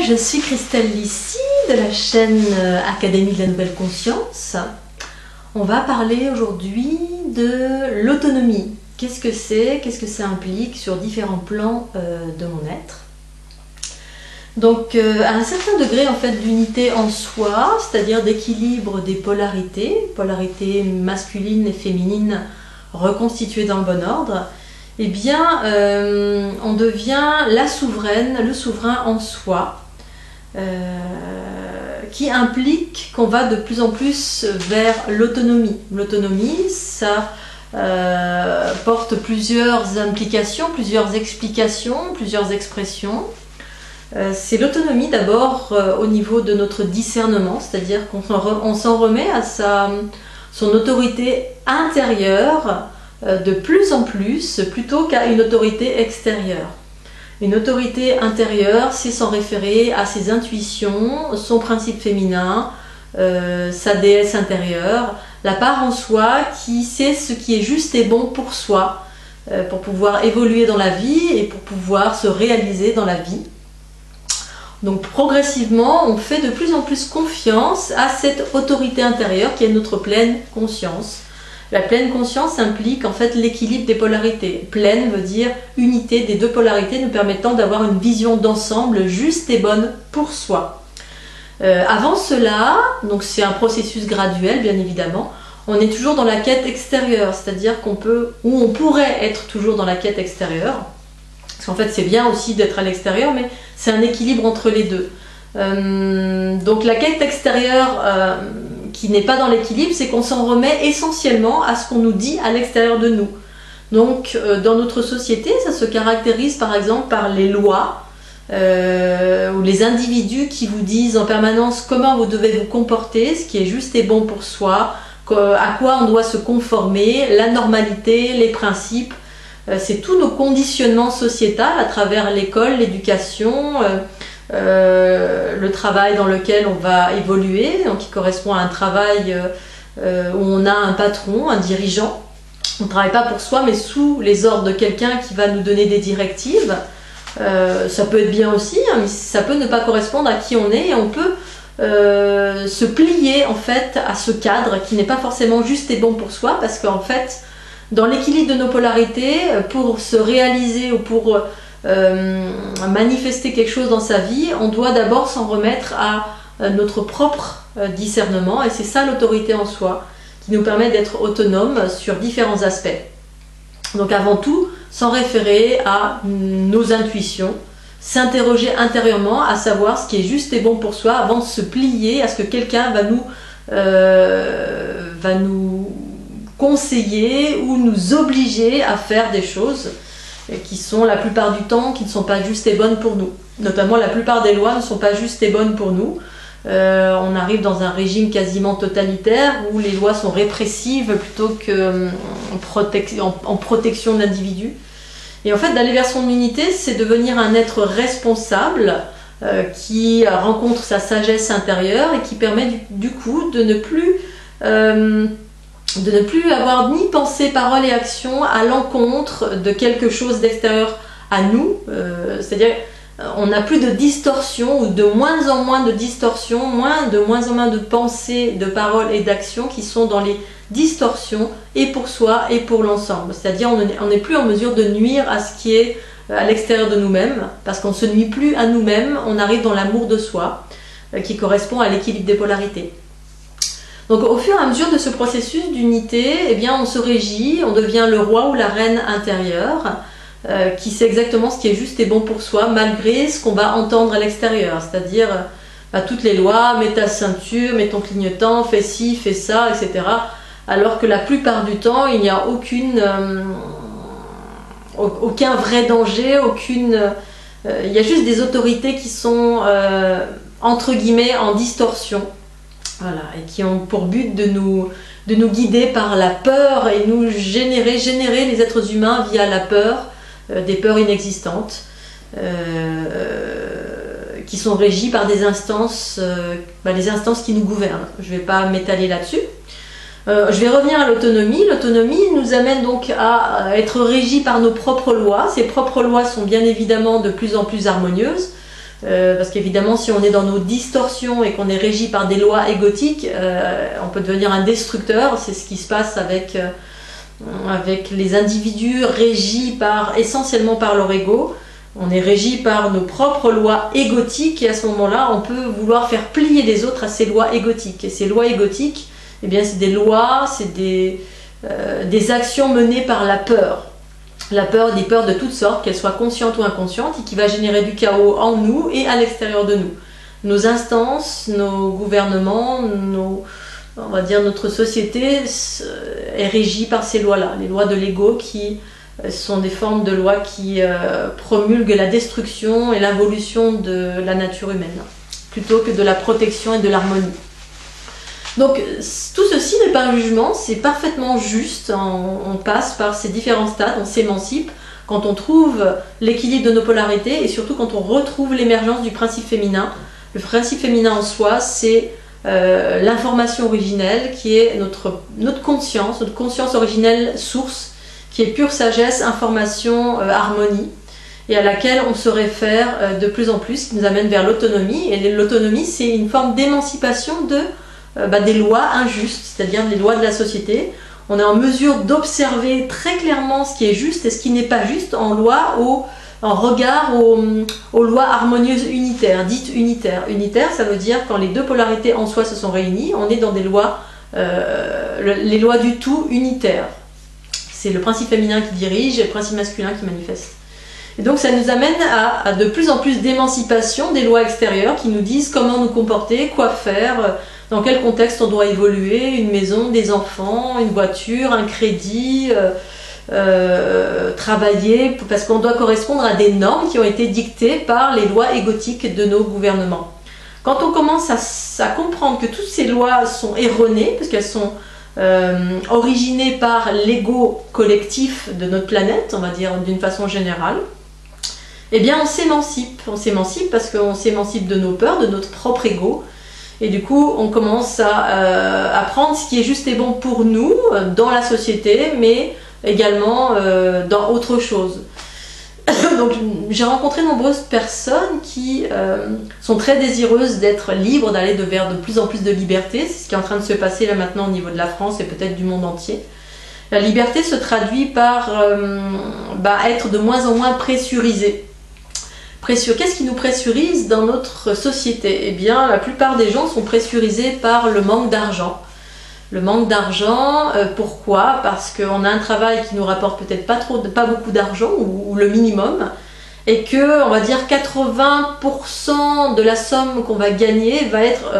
je suis Christelle Lissy de la chaîne Académie de la Nouvelle Conscience. On va parler aujourd'hui de l'autonomie. Qu'est-ce que c'est? Qu'est-ce que ça implique sur différents plans de mon être? Donc à un certain degré en fait d'unité en soi, c'est-à-dire d'équilibre des polarités masculines et féminines reconstituées dans le bon ordre, eh bien on devient la souveraine, le souverain en soi, qui implique qu'on va de plus en plus vers l'autonomie. L'autonomie, ça porte plusieurs implications, plusieurs explications, plusieurs expressions. C'est l'autonomie d'abord au niveau de notre discernement, c'est-à-dire qu'on s'en remet à son autorité intérieure de plus en plus, plutôt qu'à une autorité extérieure. Une autorité intérieure, c'est s'en référer à ses intuitions, son principe féminin, sa déesse intérieure, la part en soi qui sait ce qui est juste et bon pour soi, pour pouvoir évoluer dans la vie et pour pouvoir se réaliser dans la vie. Donc progressivement, on fait de plus en plus confiance à cette autorité intérieure qui est notre pleine conscience. La pleine conscience implique en fait l'équilibre des polarités. Pleine veut dire unité des deux polarités nous permettant d'avoir une vision d'ensemble juste et bonne pour soi. Avant cela, donc c'est un processus graduel bien évidemment, on est toujours dans la quête extérieure, c'est-à-dire qu'on peut, ou on pourrait être toujours dans la quête extérieure, parce qu'en fait c'est bien aussi d'être à l'extérieur, mais c'est un équilibre entre les deux. Donc la quête extérieure qui n'est pas dans l'équilibre, c'est qu'on s'en remet essentiellement à ce qu'on nous dit à l'extérieur de nous. Donc dans notre société, ça se caractérise par exemple par les lois ou les individus qui vous disent en permanence comment vous devez vous comporter, ce qui est juste et bon pour soi, à quoi on doit se conformer, la normalité, les principes. C'est tous nos conditionnements sociétaux à travers l'école, l'éducation, le travail dans lequel on va évoluer, donc qui correspond à un travail où on a un patron, un dirigeant. On ne travaille pas pour soi, mais sous les ordres de quelqu'un qui va nous donner des directives. Ça peut être bien aussi, hein, mais ça peut ne pas correspondre à qui on est, et on peut se plier en fait à ce cadre qui n'est pas forcément juste et bon pour soi, parce qu'en fait, dans l'équilibre de nos polarités, pour se réaliser ou pour manifester quelque chose dans sa vie, on doit d'abord s'en remettre à notre propre discernement, et c'est ça l'autorité en soi, qui nous permet d'être autonome sur différents aspects. Donc avant tout, s'en référer à nos intuitions, s'interroger intérieurement, à savoir ce qui est juste et bon pour soi, avant de se plier à ce que quelqu'un va nous conseiller ou nous obliger à faire des choses qui sont la plupart du temps qui ne sont pas justes et bonnes pour nous. Notamment la plupart des lois ne sont pas justes et bonnes pour nous. On arrive dans un régime quasiment totalitaire où les lois sont répressives plutôt qu'en protection d'individus. Et en fait, d'aller vers son unité, c'est devenir un être responsable qui rencontre sa sagesse intérieure et qui permet du coup de ne plus avoir ni pensée, parole et action à l'encontre de quelque chose d'extérieur à nous. C'est-à-dire on n'a plus de distorsion, ou de moins en moins de distorsion, de moins en moins de pensées, de paroles et d'actions qui sont dans les distorsions et pour soi et pour l'ensemble. C'est-à-dire on n'est plus en mesure de nuire à ce qui est à l'extérieur de nous-mêmes, parce qu'on ne se nuit plus à nous-mêmes, on arrive dans l'amour de soi qui correspond à l'équilibre des polarités. Donc au fur et à mesure de ce processus d'unité, eh bien, on se régit, on devient le roi ou la reine intérieure, qui sait exactement ce qui est juste et bon pour soi, malgré ce qu'on va entendre à l'extérieur, c'est-à-dire toutes les lois, mets ta ceinture, mets ton clignotant, fais ci, fais ça, etc. Alors que la plupart du temps, il n'y a aucun vrai danger, il y a juste des autorités qui sont, entre guillemets, en distorsion. Voilà, et qui ont pour but de nous guider par la peur et nous générer les êtres humains via la peur, des peurs inexistantes, qui sont régies par des instances, les instances qui nous gouvernent. Je ne vais pas m'étaler là-dessus. Je vais revenir à l'autonomie. L'autonomie nous amène donc à être régis par nos propres lois. Ces propres lois sont bien évidemment de plus en plus harmonieuses. Parce qu'évidemment, si on est dans nos distorsions et qu'on est régi par des lois égotiques, on peut devenir un destructeur. C'est ce qui se passe avec les individus régis essentiellement par leur ego. On est régi par nos propres lois égotiques, et à ce moment-là, on peut vouloir faire plier les autres à ces lois égotiques. Et ces lois égotiques, eh bien, c'est des lois, c'est des actions menées par la peur. La peur, des peurs de toutes sortes, qu'elles soient conscientes ou inconscientes, et qui va générer du chaos en nous et à l'extérieur de nous. Nos instances, nos gouvernements, on va dire notre société est régie par ces lois-là, les lois de l'ego qui sont des formes de lois qui promulguent la destruction et l'involution de la nature humaine, plutôt que de la protection et de l'harmonie. Donc tout ceci n'est pas un jugement, c'est parfaitement juste, on passe par ces différents stades, on s'émancipe quand on trouve l'équilibre de nos polarités et surtout quand on retrouve l'émergence du principe féminin. Le principe féminin en soi, c'est l'information originelle qui est notre conscience originelle source, qui est pure sagesse, information, harmonie, et à laquelle on se réfère de plus en plus, qui nous amène vers l'autonomie. Et l'autonomie, c'est une forme d'émancipation des lois injustes, c'est-à-dire des lois de la société. On est en mesure d'observer très clairement ce qui est juste et ce qui n'est pas juste en regard aux lois harmonieuses unitaires, dites unitaires. Unitaire, ça veut dire quand les deux polarités en soi se sont réunies, on est dans des lois, les lois du tout unitaires. C'est le principe féminin qui dirige et le principe masculin qui manifeste. Et donc ça nous amène à de plus en plus d'émancipation des lois extérieures qui nous disent comment nous comporter, quoi faire, dans quel contexte on doit évoluer, une maison, des enfants, une voiture, un crédit, travailler, parce qu'on doit correspondre à des normes qui ont été dictées par les lois égotiques de nos gouvernements. Quand on commence à comprendre que toutes ces lois sont erronées, parce qu'elles sont originées par l'ego collectif de notre planète, on va dire d'une façon générale, eh bien on s'émancipe. On s'émancipe parce qu'on s'émancipe de nos peurs, de notre propre ego. Et du coup, on commence à prendre ce qui est juste et bon pour nous, dans la société, mais également dans autre chose. Donc, j'ai rencontré de nombreuses personnes qui sont très désireuses d'être libres, d'aller vers de plus en plus de liberté. C'est ce qui est en train de se passer là maintenant au niveau de la France et peut-être du monde entier. La liberté se traduit par être de moins en moins pressurisé. Qu'est-ce qui nous pressurise dans notre société? Eh bien, la plupart des gens sont pressurisés par le manque d'argent. Le manque d'argent, pourquoi? Parce qu'on a un travail qui nous rapporte peut-être pas beaucoup d'argent, ou le minimum, et que, on va dire, 80% de la somme qu'on va gagner va être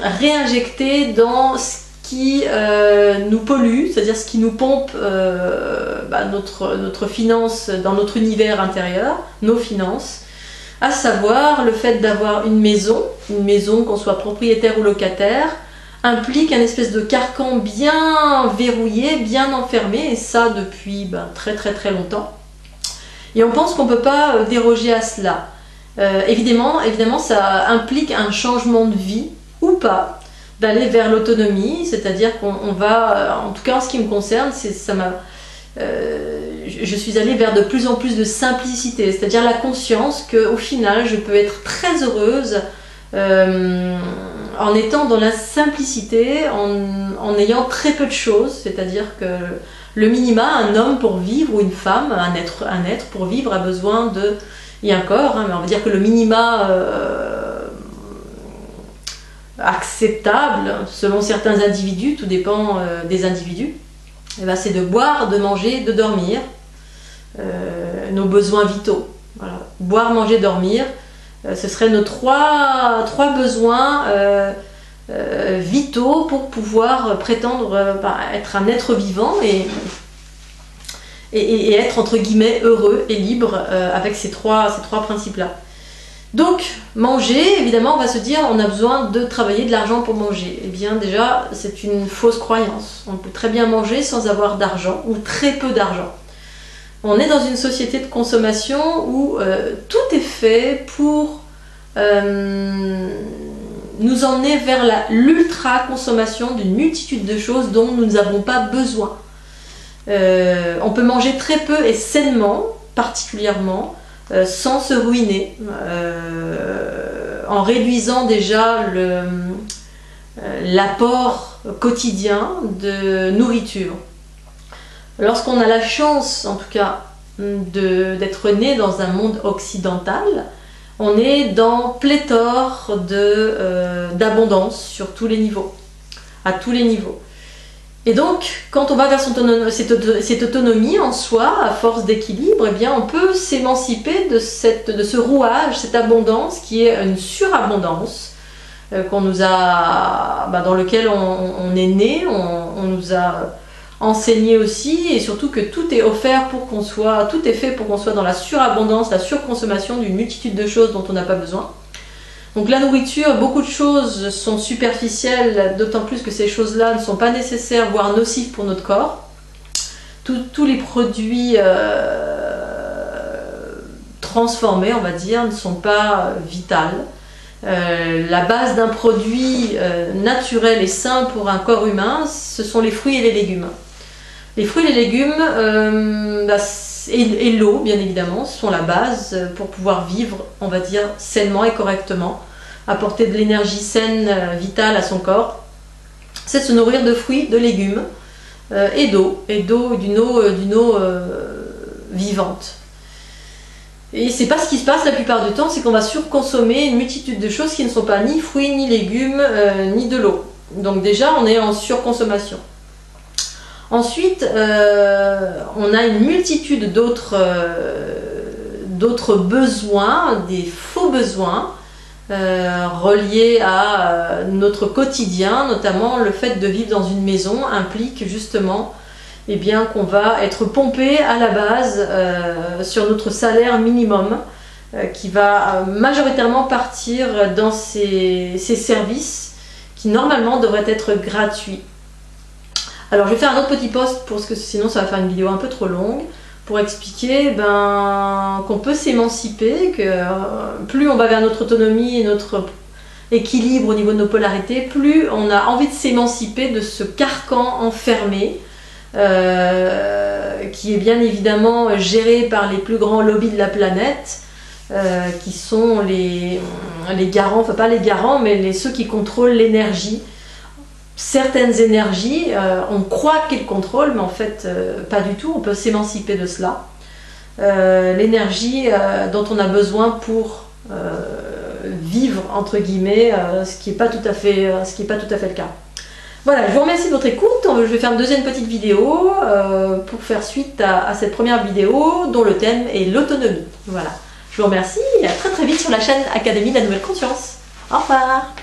réinjectée dans ce qui nous pollue, c'est-à-dire ce qui nous pompe notre finance dans notre univers intérieur, nos finances, à savoir le fait d'avoir une maison qu'on soit propriétaire ou locataire, implique un espèce de carcan bien verrouillé, bien enfermé, et ça depuis très très très longtemps. Et on pense qu'on ne peut pas déroger à cela. Évidemment, ça implique un changement de vie, ou pas, d'aller vers l'autonomie, c'est-à-dire qu'on va, en tout cas en ce qui me concerne, je suis allée vers de plus en plus de simplicité, c'est-à-dire la conscience qu'au final je peux être très heureuse en étant dans la simplicité, en ayant très peu de choses, c'est-à-dire que le minima, un homme pour vivre ou une femme, un être pour vivre a besoin de... Il y a un corps, mais on va dire que le minima acceptable selon certains individus, tout dépend des individus, c'est de boire, de manger, de dormir, nos besoins vitaux. Voilà. Boire, manger, dormir, ce seraient nos trois besoins vitaux pour pouvoir prétendre être un être vivant et être entre guillemets heureux et libre avec ces trois principes-là. Donc, manger, évidemment, on va se dire on a besoin de travailler de l'argent pour manger. Eh bien, déjà, c'est une fausse croyance. On peut très bien manger sans avoir d'argent ou très peu d'argent. On est dans une société de consommation où tout est fait pour nous emmener vers l'ultra-consommation d'une multitude de choses dont nous n'avons pas besoin. On peut manger très peu et sainement, particulièrement, sans se ruiner, en réduisant déjà l'apport quotidien de nourriture. Lorsqu'on a la chance, en tout cas, d'être né dans un monde occidental, on est dans pléthore d'abondance sur tous les niveaux, à tous les niveaux. Et donc, quand on va vers cette autonomie en soi, à force d'équilibre, eh bien, on peut s'émanciper de ce rouage, cette abondance qui est une surabondance qu'on nous a, dans lequel on est né, on nous a enseigné aussi, et surtout que tout est offert pour qu'on soit, tout est fait pour qu'on soit dans la surabondance, la surconsommation d'une multitude de choses dont on n'a pas besoin. Donc la nourriture, beaucoup de choses sont superficielles, d'autant plus que ces choses-là ne sont pas nécessaires, voire nocifs pour notre corps. Tous les produits transformés, on va dire, ne sont pas vitales. La base d'un produit naturel et sain pour un corps humain, ce sont les fruits et les légumes. Les fruits et les légumes et l'eau, bien évidemment, sont la base pour pouvoir vivre, on va dire, sainement et correctement, apporter de l'énergie saine, vitale à son corps. C'est de se nourrir de fruits, de légumes et d'eau, d'une eau vivante. Et c'est pas ce qui se passe la plupart du temps, c'est qu'on va surconsommer une multitude de choses qui ne sont pas ni fruits, ni légumes, ni de l'eau. Donc déjà, on est en surconsommation. Ensuite, on a une multitude d'autres besoins, des faux besoins, reliés à notre quotidien, notamment le fait de vivre dans une maison implique justement qu'on va être pompé à la base sur notre salaire minimum qui va majoritairement partir dans ces services qui normalement devraient être gratuits. Alors je vais faire un autre petit post parce que sinon ça va faire une vidéo un peu trop longue pour expliquer qu'on peut s'émanciper, que plus on va vers notre autonomie et notre équilibre au niveau de nos polarités, plus on a envie de s'émanciper de ce carcan enfermé qui est bien évidemment géré par les plus grands lobbies de la planète, qui sont les garants, enfin pas les garants, mais ceux qui contrôlent l'énergie. Certaines énergies, on croit qu'ils contrôlent, mais en fait pas du tout, on peut s'émanciper de cela. L'énergie dont on a besoin pour vivre, entre guillemets, ce qui n'est pas tout à fait le cas. Voilà, je vous remercie de votre écoute. Je vais faire une deuxième petite vidéo pour faire suite à cette première vidéo dont le thème est l'autonomie. Voilà, je vous remercie et à très très vite sur la chaîne Académie de la Nouvelle Conscience. Au revoir.